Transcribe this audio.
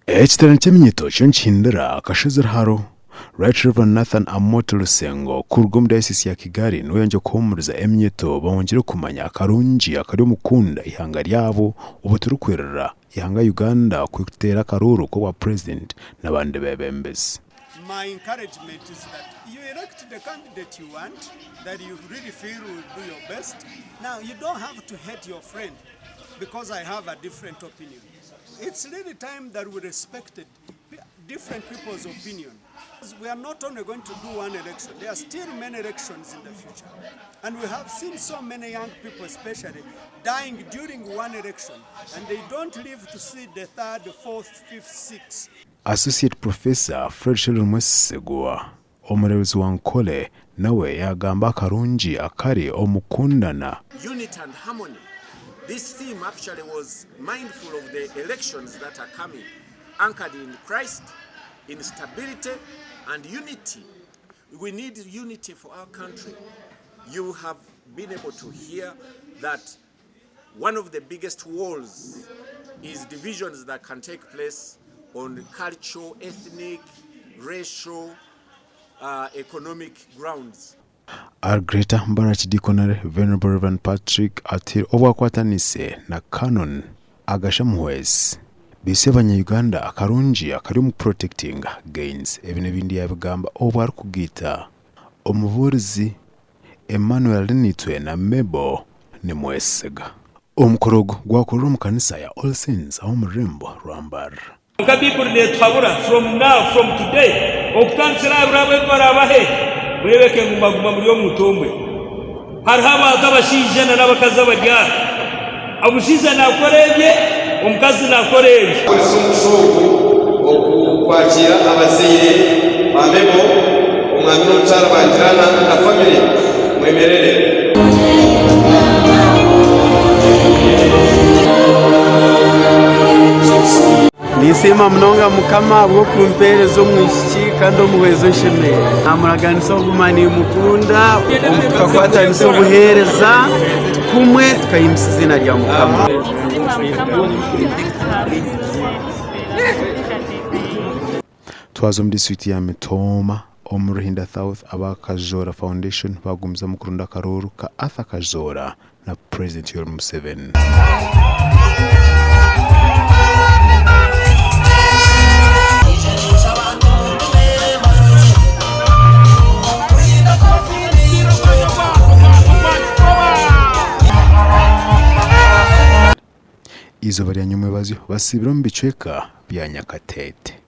Ekiterane ky'Eminyeto ky'Enkindira akashize haro Right Reverend Nathan Amoto Lusengo kurugom diocese ya Kigali niwe yanje kuhumuriza Eminyeto bongere kumanya akarungi akari mukunda ihanga ryabo ubuturukwerera ihanga Uganda kwitera akaruru ko wa president n'abandi bebembezi. My encouragement is that you elect the candidate you want, that you really feel will do your best. Now you don't have to hate your friend because I have a different opinion. It's really time that we respected different people's opinion. We are not only going to do one election, there are still many elections in the future. And we have seen so many young people especially dying during one election, and they don't live to see the third, fourth, fifth, sixth. Associate Professor Fred Mwesegwa omurebuzi wa Ankole nawe yagamba akarungi akari omukundana. Unity and harmony. This theme actually was mindful of the elections that are coming, anchored in Christ, in stability and unity. We need unity for our country. You have been able to hear that one of the biggest wars is divisions that can take place on cultural, ethnic, racial, economic grounds. Our greater Mbarara City Venerable Reverend Patrick Atir obwakwatanise na Canon Agacencwire bise Uganda akarungi akari mu protecting gains ebine bindi yabigamba obwari kugita omuvurizi Emmanuel Nitwe na Mebo ni Mwesega omukorogo gwakorera mu kanisa ya All Saints aho mu Rembo Rwampara. From now, from today, okukansira aburabe barabahe mwebeke ngumaguma muri yo mutombwe hari abantu abashijana n'abakazi abaryana abushize nakorebye omukazi nakorebye polisi umushogo okwakira abazeye bamebo umwami n'umucara bagirana na family mwemerere nisema mnonga mukama bwo kumperezo mwishiki kandi omuhezo nshemeye amuraganisa ogumani mukunda tukakwatanisa obuhereza kumwe tukayimisa izina rya mukama. Twazo muri suite ya Mitoma Omuneneserezo South Abakajora Foundation bagumza mu kurunda karuru ka Arthur Kajora na President Yoweri Museveni. Izo bari nyuma bazyo basibira mu bicweka bya Nyakatete.